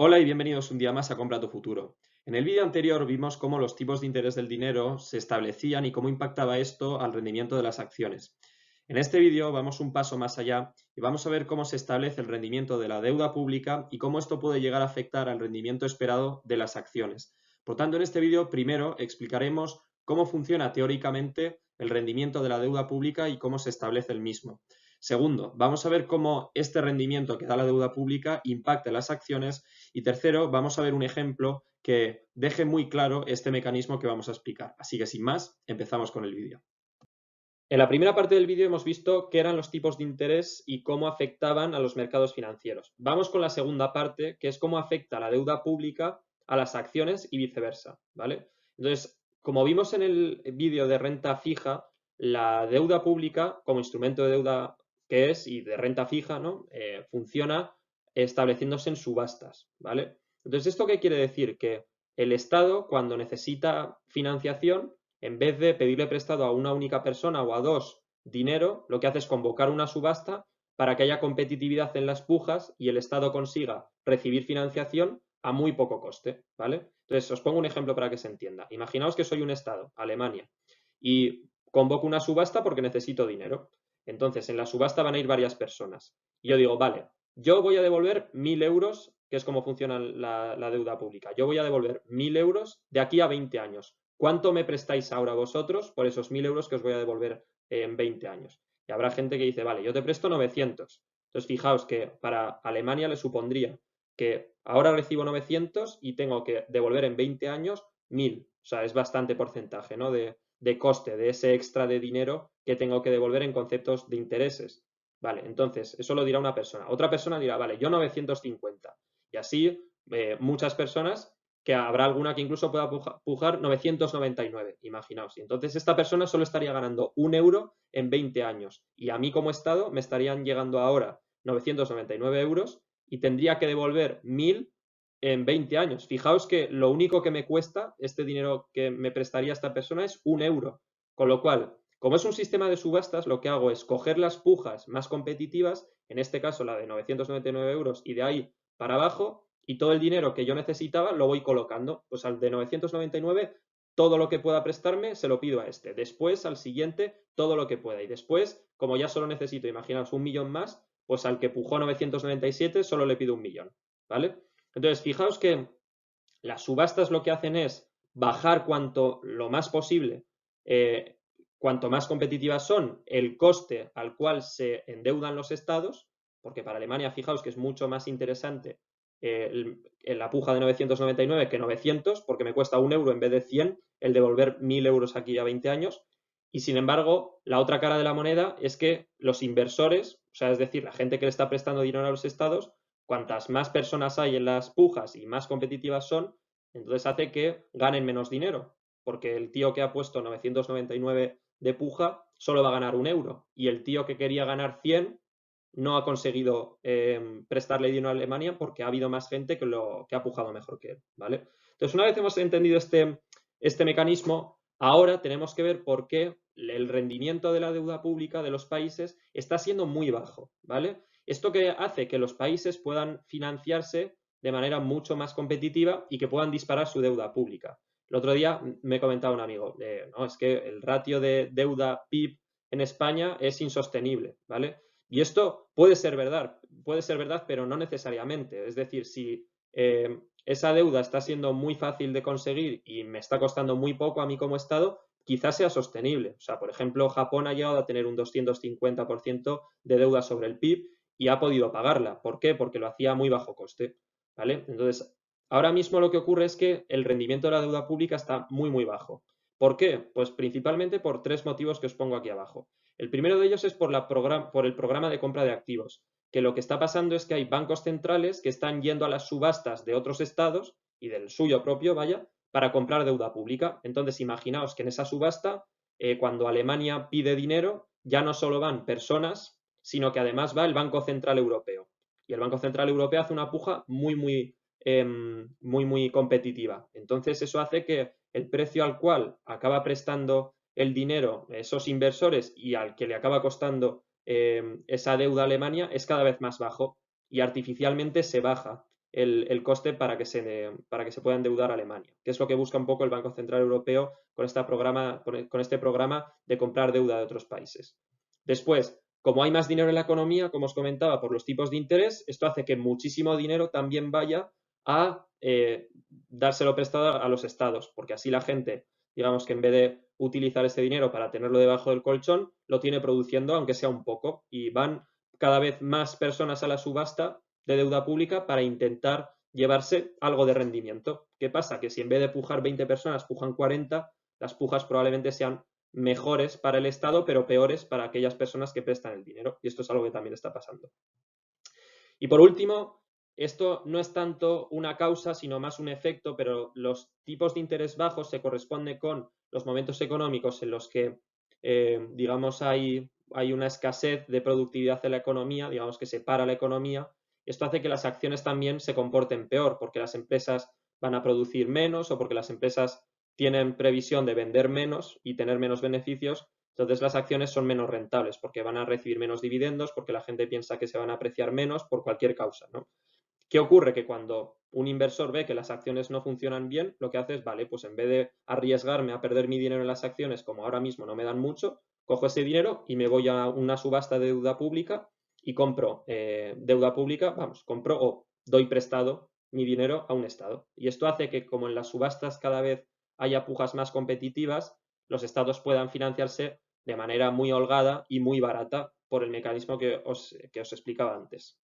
Hola y bienvenidos un día más a Compra tu Futuro. En el vídeo anterior vimos cómo los tipos de interés del dinero se establecían y cómo impactaba esto al rendimiento de las acciones. En este vídeo vamos un paso más allá y vamos a ver cómo se establece el rendimiento de la deuda pública y cómo esto puede llegar a afectar al rendimiento esperado de las acciones. Por tanto, en este vídeo primero explicaremos cómo funciona teóricamente el rendimiento de la deuda pública y cómo se establece el mismo. Segundo, vamos a ver cómo este rendimiento que da la deuda pública impacta en las acciones. Y tercero, vamos a ver un ejemplo que deje muy claro este mecanismo que vamos a explicar. Así que sin más, empezamos con el vídeo. En la primera parte del vídeo hemos visto qué eran los tipos de interés y cómo afectaban a los mercados financieros. Vamos con la segunda parte, que es cómo afecta la deuda pública a las acciones y viceversa, ¿vale? Entonces, como vimos en el vídeo de renta fija, la deuda pública, como instrumento de deuda que es y de renta fija, ¿no? Funciona estableciéndose en subastas, ¿vale? Entonces, ¿esto qué quiere decir? Que el Estado, cuando necesita financiación, en vez de pedirle prestado a una única persona o a dos dinero, lo que hace es convocar una subasta para que haya competitividad en las pujas y el Estado consiga recibir financiación a muy poco coste, ¿vale? Entonces, os pongo un ejemplo para que se entienda. Imaginaos que soy un Estado, Alemania, y convoco una subasta porque necesito dinero. Entonces, en la subasta van a ir varias personas. Y yo digo, vale, yo voy a devolver 1.000 euros, que es como funciona la deuda pública. Yo voy a devolver 1.000 euros de aquí a 20 años. ¿Cuánto me prestáis ahora vosotros por esos 1.000 euros que os voy a devolver en 20 años? Y habrá gente que dice, vale, yo te presto 900. Entonces, fijaos que para Alemania le supondría que ahora recibo 900 y tengo que devolver en 20 años 1.000. O sea, es bastante porcentaje, ¿no? De coste, de ese extra de dinero que tengo que devolver en conceptos de intereses. Vale, entonces, eso lo dirá una persona. Otra persona dirá, vale, yo 950. Y así muchas personas, que habrá alguna que incluso pueda pujar 999, imaginaos. Y entonces esta persona solo estaría ganando 1 euro en 20 años. Y a mí como Estado me estarían llegando ahora 999 euros y tendría que devolver 1.000 en 20 años. Fijaos que lo único que me cuesta este dinero que me prestaría esta persona es 1 euro. Con lo cual, como es un sistema de subastas, lo que hago es coger las pujas más competitivas, en este caso la de 999 euros, y de ahí para abajo, y todo el dinero que yo necesitaba lo voy colocando. Pues al de 999, todo lo que pueda prestarme se lo pido a este. Después, al siguiente, todo lo que pueda. Y después, como ya solo necesito, imaginaos, 1.000.000 más, pues al que pujó 997 solo le pido 1.000.000, ¿vale? Entonces, fijaos que las subastas lo que hacen es bajar lo más posible, cuanto más competitivas son, el coste al cual se endeudan los estados, porque para Alemania, fijaos que es mucho más interesante la puja de 999 que 900, porque me cuesta 1 euro en vez de 100 el devolver 1.000 euros aquí a 20 años. Y sin embargo, la otra cara de la moneda es que los inversores, o sea, es decir, la gente que le está prestando dinero a los estados, cuantas más personas hay en las pujas y más competitivas son, entonces hace que ganen menos dinero, porque el tío que ha puesto 999 de puja solo va a ganar 1 euro y el tío que quería ganar 100 no ha conseguido prestarle dinero a Alemania porque ha habido más gente que ha pujado mejor que él, ¿vale? Entonces, una vez hemos entendido este mecanismo, ahora tenemos que ver por qué el rendimiento de la deuda pública de los países está siendo muy bajo, ¿vale? Esto que hace que los países puedan financiarse de manera mucho más competitiva y que puedan disparar su deuda pública. El otro día me comentaba un amigo, no, es que el ratio de deuda PIB en España es insostenible, ¿vale? Y esto puede ser verdad, pero no necesariamente. Es decir, si esa deuda está siendo muy fácil de conseguir y me está costando muy poco a mí como Estado, quizás sea sostenible. O sea, por ejemplo, Japón ha llegado a tener un 250% de deuda sobre el PIB y ha podido pagarla. ¿Por qué? Porque lo hacía a muy bajo coste, ¿vale? Entonces, ahora mismo lo que ocurre es que el rendimiento de la deuda pública está muy, muy bajo. ¿Por qué? Pues principalmente por tres motivos que os pongo aquí abajo. El primero de ellos es por el programa de compra de activos, que lo que está pasando es que hay bancos centrales que están yendo a las subastas de otros estados y del suyo propio, vaya, para comprar deuda pública. Entonces, imaginaos que en esa subasta, cuando Alemania pide dinero, ya no solo van personas, sino que además va el Banco Central Europeo. Y el Banco Central Europeo hace una puja muy, muy competitiva. Entonces, eso hace que el precio al cual acaba prestando el dinero esos inversores y al que le acaba costando esa deuda a Alemania es cada vez más bajo y artificialmente se baja el coste para que se pueda endeudar Alemania, que es lo que busca un poco el Banco Central Europeo con este programa de comprar deuda de otros países. Después, como hay más dinero en la economía, como os comentaba, por los tipos de interés, esto hace que muchísimo dinero también vaya a dárselo prestado a los estados, porque así la gente, digamos que en vez de utilizar ese dinero para tenerlo debajo del colchón, lo tiene produciendo, aunque sea un poco, y van cada vez más personas a la subasta de deuda pública para intentar llevarse algo de rendimiento. ¿Qué pasa? Que si en vez de pujar 20 personas, pujan 40, las pujas probablemente sean mejores para el Estado, pero peores para aquellas personas que prestan el dinero. Y esto es algo que también está pasando. Y por último, esto no es tanto una causa, sino más un efecto, pero los tipos de interés bajos se corresponden con los momentos económicos en los que, digamos, hay una escasez de productividad en la economía, digamos que se para la economía. Esto hace que las acciones también se comporten peor, porque las empresas van a producir menos o porque las empresas tienen previsión de vender menos y tener menos beneficios. Entonces las acciones son menos rentables porque van a recibir menos dividendos, porque la gente piensa que se van a apreciar menos por cualquier causa, ¿no? ¿Qué ocurre? Que cuando un inversor ve que las acciones no funcionan bien, lo que hace es, vale, pues en vez de arriesgarme a perder mi dinero en las acciones, como ahora mismo no me dan mucho, cojo ese dinero y me voy a una subasta de deuda pública y compro deuda pública, compro o doy prestado mi dinero a un Estado. Y esto hace que, como en las subastas cada vez haya pujas más competitivas, los estados puedan financiarse de manera muy holgada y muy barata por el mecanismo que os explicaba antes.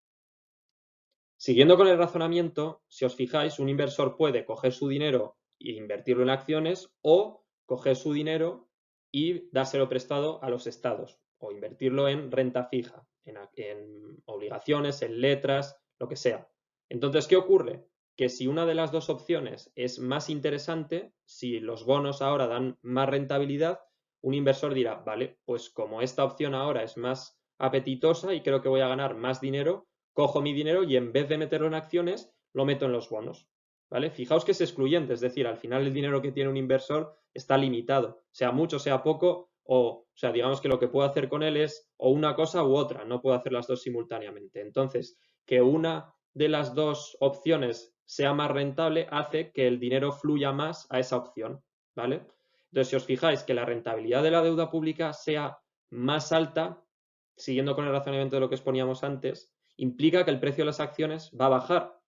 Siguiendo con el razonamiento, si os fijáis, un inversor puede coger su dinero e invertirlo en acciones o coger su dinero y dárselo prestado a los estados o invertirlo en renta fija, en obligaciones, en letras, lo que sea. Entonces, ¿qué ocurre? Que si una de las dos opciones es más interesante, si los bonos ahora dan más rentabilidad, un inversor dirá, vale, pues como esta opción ahora es más apetitosa y creo que voy a ganar más dinero, cojo mi dinero y en vez de meterlo en acciones, lo meto en los bonos. ¿Vale? Fijaos que es excluyente, es decir, al final el dinero que tiene un inversor está limitado, sea mucho, sea poco, o sea, digamos que lo que puedo hacer con él es o una cosa u otra, no puedo hacer las dos simultáneamente. Entonces, que una de las dos opciones sea más rentable hace que el dinero fluya más a esa opción, ¿vale? Entonces, si os fijáis que la rentabilidad de la deuda pública sea más alta, siguiendo con el razonamiento de lo que exponíamos antes, implica que el precio de las acciones va a bajar.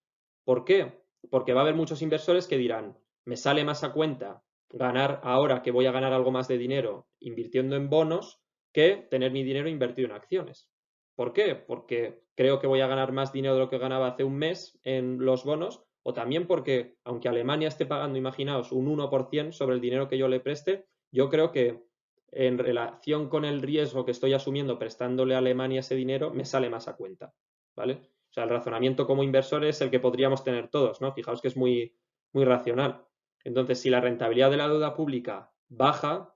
¿Por qué? Porque va a haber muchos inversores que dirán, me sale más a cuenta ganar ahora que voy a ganar algo más de dinero invirtiendo en bonos que tener mi dinero invertido en acciones. ¿Por qué? Porque creo que voy a ganar más dinero de lo que ganaba hace un mes en los bonos, o también porque, aunque Alemania esté pagando, imaginaos, un 1% sobre el dinero que yo le preste, yo creo que en relación con el riesgo que estoy asumiendo prestándole a Alemania ese dinero, me sale más a cuenta, ¿vale? O sea, el razonamiento como inversor es el que podríamos tener todos, ¿no? Fijaos que es muy, muy racional. Entonces, si la rentabilidad de la deuda pública baja,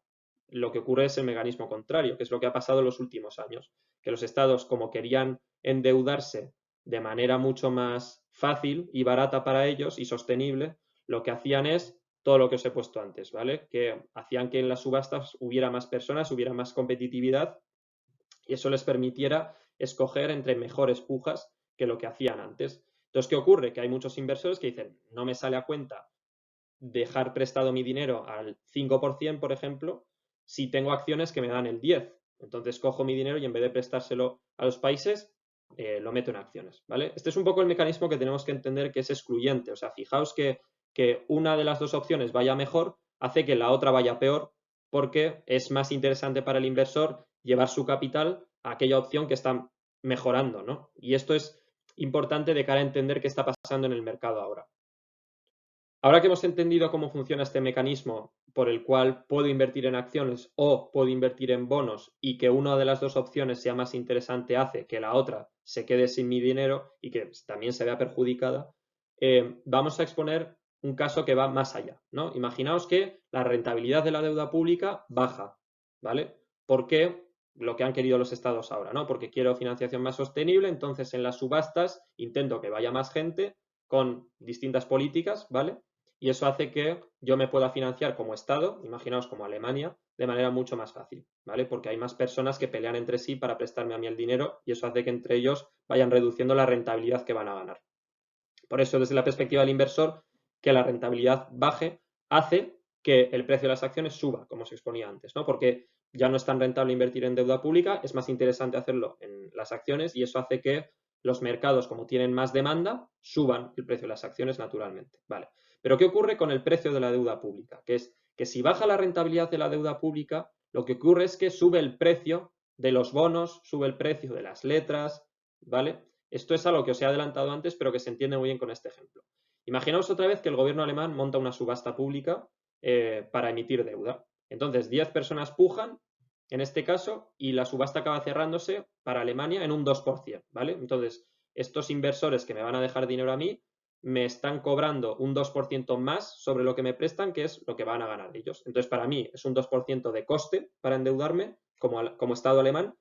lo que ocurre es el mecanismo contrario, que es lo que ha pasado en los últimos años, que los estados, como querían endeudarse de manera mucho más fácil y barata para ellos y sostenible, lo que hacían es todo lo que os he puesto antes, ¿vale? Que hacían que en las subastas hubiera más personas, hubiera más competitividad y eso les permitiera escoger entre mejores pujas que lo que hacían antes. Entonces, ¿qué ocurre? Que hay muchos inversores que dicen, no me sale a cuenta dejar prestado mi dinero al 5%, por ejemplo, si tengo acciones que me dan el 10%. Entonces cojo mi dinero y en vez de prestárselo a los países, lo meto en acciones, ¿vale? Este es un poco el mecanismo que tenemos que entender que es excluyente. O sea, fijaos que una de las dos opciones vaya mejor hace que la otra vaya peor porque es más interesante para el inversor llevar su capital a aquella opción que está mejorando, ¿no? Y esto es importante de cara a entender qué está pasando en el mercado ahora. Ahora que hemos entendido cómo funciona este mecanismo por el cual puedo invertir en acciones o puedo invertir en bonos y que una de las dos opciones sea más interesante hace que la otra se quede sin mi dinero y que también se vea perjudicada, vamos a exponer un caso que va más allá, ¿no? Imaginaos que la rentabilidad de la deuda pública baja, ¿vale? ¿Por qué? Lo que han querido los estados ahora, ¿no? Porque quiero financiación más sostenible, entonces en las subastas intento que vaya más gente con distintas políticas, ¿vale? Y eso hace que yo me pueda financiar como Estado, imaginaos como Alemania, de manera mucho más fácil, ¿vale? Porque hay más personas que pelean entre sí para prestarme a mí el dinero y eso hace que entre ellos vayan reduciendo la rentabilidad que van a ganar. Por eso, desde la perspectiva del inversor, que la rentabilidad baje hace que el precio de las acciones suba, como se exponía antes, ¿no? Porque ya no es tan rentable invertir en deuda pública, es más interesante hacerlo en las acciones y eso hace que los mercados, como tienen más demanda, suban el precio de las acciones naturalmente. Vale. Pero ¿qué ocurre con el precio de la deuda pública? Que es que si baja la rentabilidad de la deuda pública, lo que ocurre es que sube el precio de los bonos, sube el precio de las letras, ¿vale? Esto es algo que os he adelantado antes, pero que se entiende muy bien con este ejemplo. Imaginaos otra vez que el gobierno alemán monta una subasta pública para emitir deuda. Entonces, 10 personas pujan, en este caso, y la subasta acaba cerrándose para Alemania en un 2%, ¿vale? Entonces, estos inversores que me van a dejar dinero a mí me están cobrando un 2% más sobre lo que me prestan, que es lo que van a ganar ellos. Entonces, para mí es un 2% de coste para endeudarme como Estado alemán,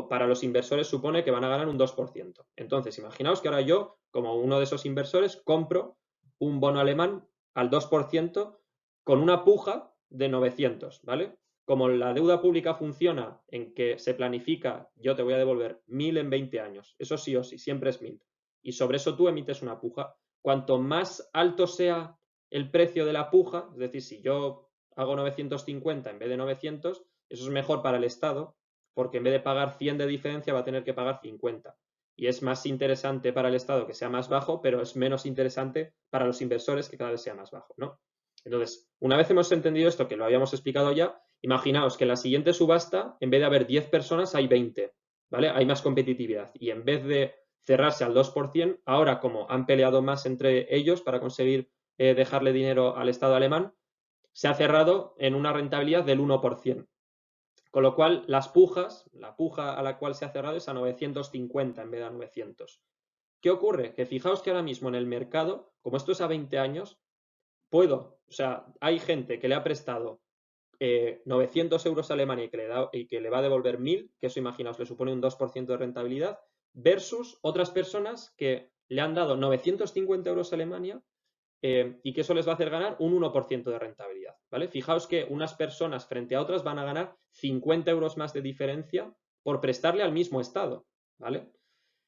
para los inversores supone que van a ganar un 2%. Entonces, imaginaos que ahora yo, como uno de esos inversores, compro un bono alemán al 2% con una puja de 900, ¿vale? Como la deuda pública funciona en que se planifica, yo te voy a devolver 1.000 en 20 años, eso sí o sí, siempre es 1.000. Y sobre eso tú emites una puja. Cuanto más alto sea el precio de la puja, es decir, si yo hago 950 en vez de 900, eso es mejor para el Estado, porque en vez de pagar 100 de diferencia va a tener que pagar 50. Y es más interesante para el Estado que sea más bajo, pero es menos interesante para los inversores que cada vez sea más bajo, ¿no? Entonces, una vez hemos entendido esto, que lo habíamos explicado ya, imaginaos que en la siguiente subasta, en vez de haber 10 personas, hay 20, ¿vale? Hay más competitividad. Y en vez de cerrarse al 2%, ahora como han peleado más entre ellos para conseguir dejarle dinero al Estado alemán, se ha cerrado en una rentabilidad del 1%. Con lo cual, la puja a la cual se ha cerrado es a 950 en vez de a 900. ¿Qué ocurre? Que fijaos que ahora mismo en el mercado, como esto es a 20 años, hay gente que le ha prestado 900 euros a Alemania y que le va a devolver 1.000, que eso imaginaos le supone un 2% de rentabilidad, versus otras personas que le han dado 950 euros a Alemania y que eso les va a hacer ganar un 1% de rentabilidad, ¿vale? Fijaos que unas personas frente a otras van a ganar 50 euros más de diferencia por prestarle al mismo Estado, ¿vale?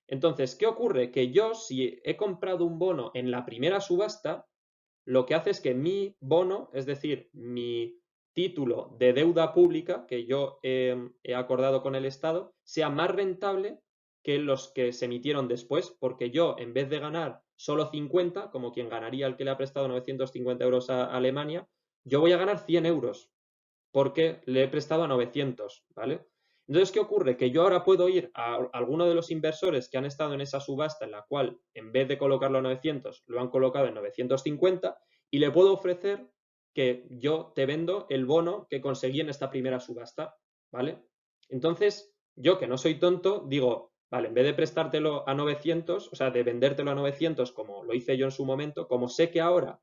Entonces, ¿qué ocurre? Que yo, si he comprado un bono en la primera subasta, lo que hace es que mi bono, es decir, mi título de deuda pública que yo he acordado con el Estado, sea más rentable que los que se emitieron después, porque yo, en vez de ganar solo 50, como quien ganaría el que le ha prestado 950 euros a Alemania, yo voy a ganar 100 euros, porque le he prestado a 900, ¿vale? Entonces, ¿qué ocurre? Que yo ahora puedo ir a alguno de los inversores que han estado en esa subasta en la cual, en vez de colocarlo a 900, lo han colocado en 950 y le puedo ofrecer que yo te vendo el bono que conseguí en esta primera subasta, ¿vale? Entonces, yo que no soy tonto, digo, vale, en vez de prestártelo a 900, o sea, de vendértelo a 900 como lo hice yo en su momento, como sé que ahora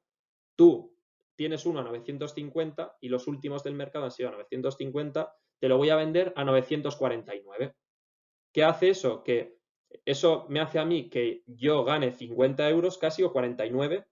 tú tienes uno a 950 y los últimos del mercado han sido a 950, te lo voy a vender a 949. ¿Qué hace eso? Que eso me hace a mí que yo gane 50 euros casi o 49,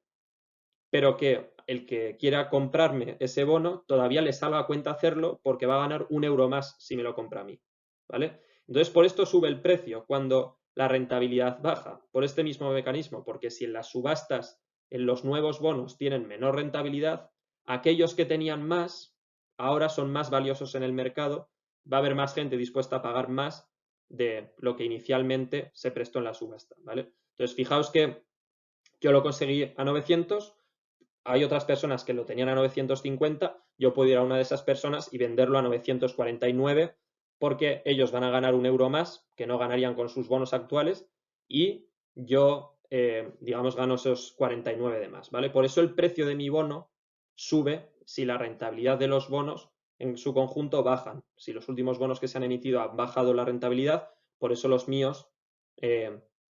pero que el que quiera comprarme ese bono todavía le salga a cuenta hacerlo porque va a ganar 1 euro más si me lo compra a mí, ¿vale? Entonces, por esto sube el precio cuando la rentabilidad baja, por este mismo mecanismo, porque si en las subastas, en los nuevos bonos tienen menor rentabilidad, aquellos que tenían más ahora son más valiosos en el mercado, va a haber más gente dispuesta a pagar más de lo que inicialmente se prestó en la subasta, ¿vale? Entonces, fijaos que yo lo conseguí a 900, hay otras personas que lo tenían a 950, yo puedo ir a una de esas personas y venderlo a 949 porque ellos van a ganar 1 euro más que no ganarían con sus bonos actuales y yo, digamos, gano esos 49 de más, ¿vale? Por eso el precio de mi bono sube si la rentabilidad de los bonos en su conjunto bajan. Si los últimos bonos que se han emitido han bajado la rentabilidad, por eso los míos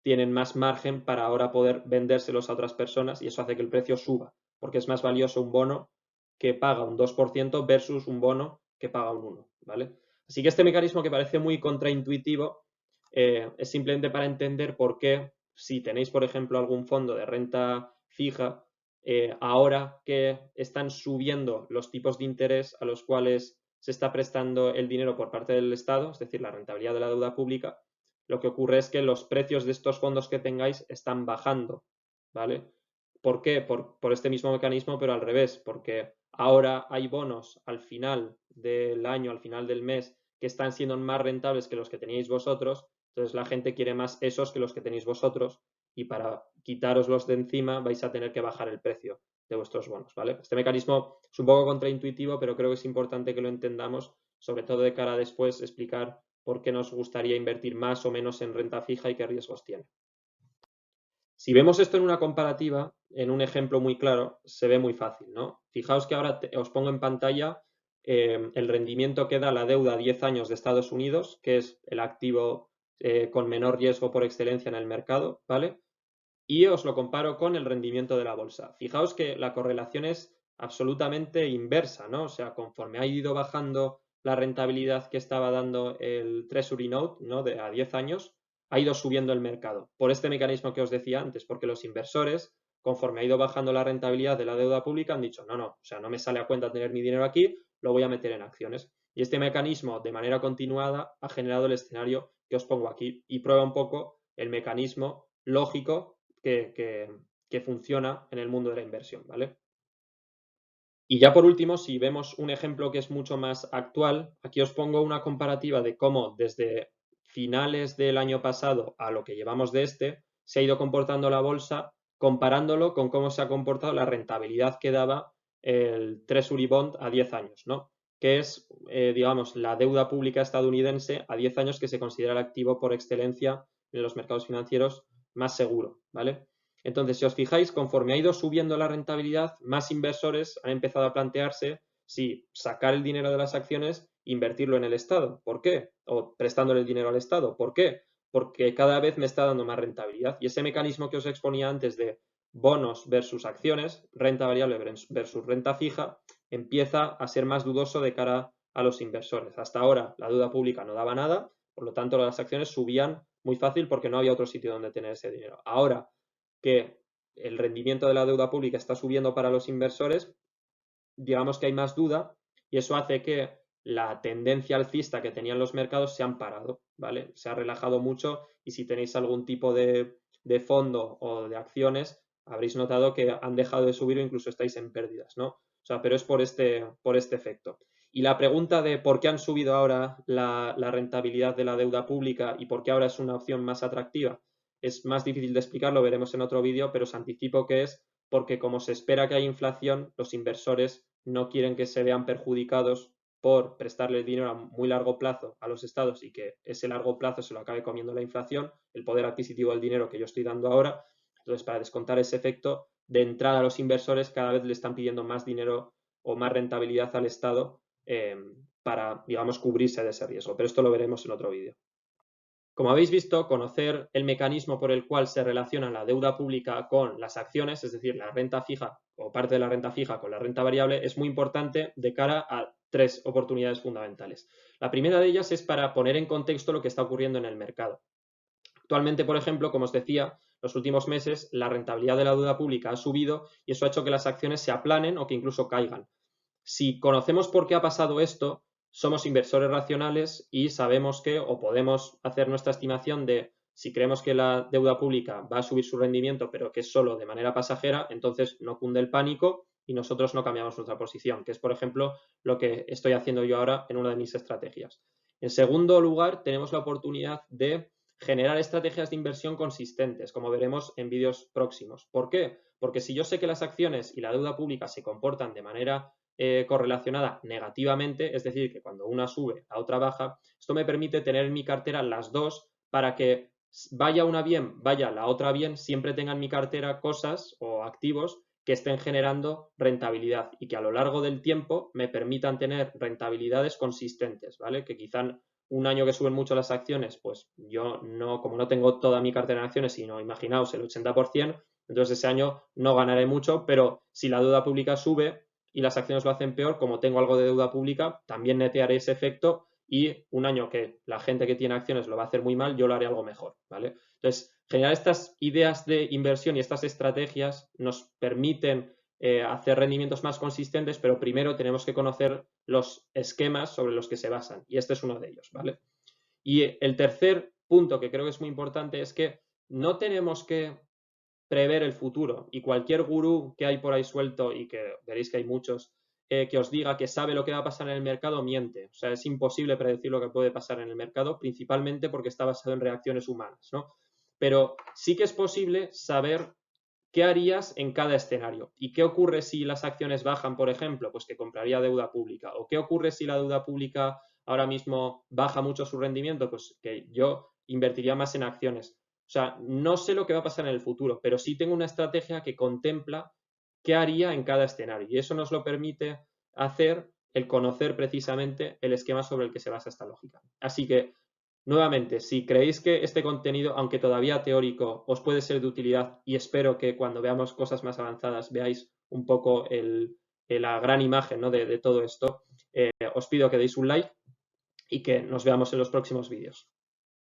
tienen más margen para ahora poder vendérselos a otras personas y eso hace que el precio suba porque es más valioso un bono que paga un 2% versus un bono que paga un 1%, ¿vale? Así que este mecanismo que parece muy contraintuitivo es simplemente para entender por qué si tenéis, por ejemplo, algún fondo de renta fija, ahora que están subiendo los tipos de interés a los cuales se está prestando el dinero por parte del Estado, es decir, la rentabilidad de la deuda pública, lo que ocurre es que los precios de estos fondos que tengáis están bajando ¿vale? ¿Por qué? Por este mismo mecanismo, pero al revés, porque ahora hay bonos al final del año, al final del mes, que están siendo más rentables que los que teníais vosotros, entonces la gente quiere más esos que los que tenéis vosotros y para quitároslos de encima vais a tener que bajar el precio de vuestros bonos, ¿vale? Este mecanismo es un poco contraintuitivo, pero creo que es importante que lo entendamos, sobre todo de cara a después explicar por qué nos gustaría invertir más o menos en renta fija y qué riesgos tiene. Si vemos esto en una comparativa, en un ejemplo muy claro, se ve muy fácil, ¿no? Fijaos que ahora os pongo en pantalla el rendimiento que da la deuda a 10 años de Estados Unidos, que es el activo con menor riesgo por excelencia en el mercado, ¿vale? Y os lo comparo con el rendimiento de la bolsa. Fijaos que la correlación es absolutamente inversa, ¿no? O sea, conforme ha ido bajando la rentabilidad que estaba dando el Treasury Note, ¿no? A 10 años, ha ido subiendo el mercado. Por este mecanismo que os decía antes, porque los inversores, conforme ha ido bajando la rentabilidad de la deuda pública, han dicho, no, o sea, no me sale a cuenta tener mi dinero aquí, lo voy a meter en acciones. Y este mecanismo, de manera continuada, ha generado el escenario que os pongo aquí y prueba un poco el mecanismo lógico que funciona en el mundo de la inversión, ¿vale? Y ya por último, si vemos un ejemplo que es mucho más actual, aquí os pongo una comparativa de cómo desde finales del año pasado a lo que llevamos de este, se ha ido comportando la bolsa, comparándolo con cómo se ha comportado la rentabilidad que daba el Treasury Bond a 10 años, ¿no? Que es, digamos, la deuda pública estadounidense a 10 años que se considera el activo por excelencia en los mercados financieros más seguro, ¿vale? Entonces, si os fijáis, conforme ha ido subiendo la rentabilidad, más inversores han empezado a plantearse si sacar el dinero de las acciones, invertirlo en el Estado. ¿Por qué? O prestándole el dinero al Estado. ¿Por qué? Porque cada vez me está dando más rentabilidad. Y ese mecanismo que os exponía antes de bonos versus acciones, renta variable versus renta fija, empieza a ser más dudoso de cara a los inversores. Hasta ahora la deuda pública no daba nada, por lo tanto las acciones subían muy fácil porque no había otro sitio donde tener ese dinero. Ahora que el rendimiento de la deuda pública está subiendo para los inversores, digamos que hay más duda y eso hace que la tendencia alcista que tenían los mercados se han parado, ¿vale? Se ha relajado mucho y si tenéis algún tipo de fondo o de acciones, habréis notado que han dejado de subir o incluso estáis en pérdidas, ¿no? O sea, pero es por este efecto. Y la pregunta de por qué han subido ahora la rentabilidad de la deuda pública y por qué ahora es una opción más atractiva, es más difícil de explicar, lo veremos en otro vídeo, pero os anticipo que es porque como se espera que haya inflación, los inversores no quieren que se vean perjudicados por prestarle dinero a muy largo plazo a los estados y que ese largo plazo se lo acabe comiendo la inflación, el poder adquisitivo del dinero que yo estoy dando ahora. Entonces, para descontar ese efecto, de entrada a los inversores cada vez le están pidiendo más dinero o más rentabilidad al Estado para, digamos, cubrirse de ese riesgo. Pero esto lo veremos en otro vídeo. Como habéis visto, conocer el mecanismo por el cual se relaciona la deuda pública con las acciones, es decir, la renta fija o parte de la renta fija con la renta variable, es muy importante de cara a tres oportunidades fundamentales. La primera de ellas es para poner en contexto lo que está ocurriendo en el mercado. Actualmente, por ejemplo, como os decía, los últimos meses la rentabilidad de la deuda pública ha subido y eso ha hecho que las acciones se aplanen o que incluso caigan. Si conocemos por qué ha pasado esto, somos inversores racionales y sabemos que o podemos hacer nuestra estimación de si creemos que la deuda pública va a subir su rendimiento pero que es solo de manera pasajera, entonces no cunde el pánico y nosotros no cambiamos nuestra posición, que es, por ejemplo, lo que estoy haciendo yo ahora en una de mis estrategias. En segundo lugar, tenemos la oportunidad de generar estrategias de inversión consistentes, como veremos en vídeos próximos. ¿Por qué? Porque si yo sé que las acciones y la deuda pública se comportan de manera correlacionada negativamente, es decir, que cuando una sube, la otra baja, esto me permite tener en mi cartera las dos para que vaya una bien, vaya la otra bien, siempre tenga en mi cartera cosas o activos que estén generando rentabilidad y que a lo largo del tiempo me permitan tener rentabilidades consistentes, ¿vale? Que quizá un año que suben mucho las acciones, pues yo no, como no tengo toda mi cartera en acciones, sino imaginaos el 80%, entonces ese año no ganaré mucho, pero si la deuda pública sube y las acciones lo hacen peor, como tengo algo de deuda pública, también netearé ese efecto y un año que la gente que tiene acciones lo va a hacer muy mal, yo lo haré algo mejor, ¿vale? Entonces, generar estas ideas de inversión y estas estrategias nos permiten hacer rendimientos más consistentes, pero primero tenemos que conocer los esquemas sobre los que se basan y este es uno de ellos, ¿vale? Y el tercer punto que creo que es muy importante es que no tenemos que prever el futuro. Y cualquier gurú que hay por ahí suelto, y que veréis que hay muchos, que os diga que sabe lo que va a pasar en el mercado, miente. O sea, es imposible predecir lo que puede pasar en el mercado, principalmente porque está basado en reacciones humanas, ¿no? Pero sí que es posible saber qué harías en cada escenario. ¿Y qué ocurre si las acciones bajan, por ejemplo? Pues que compraría deuda pública. ¿O qué ocurre si la deuda pública ahora mismo baja mucho su rendimiento? Pues que yo invertiría más en acciones. O sea, no sé lo que va a pasar en el futuro, pero sí tengo una estrategia que contempla qué haría en cada escenario. Y eso nos lo permite hacer el conocer precisamente el esquema sobre el que se basa esta lógica. Así que, nuevamente, si creéis que este contenido, aunque todavía teórico, os puede ser de utilidad, y espero que cuando veamos cosas más avanzadas veáis un poco la gran imagen, ¿no?, de todo esto, os pido que deis un like y que nos veamos en los próximos vídeos.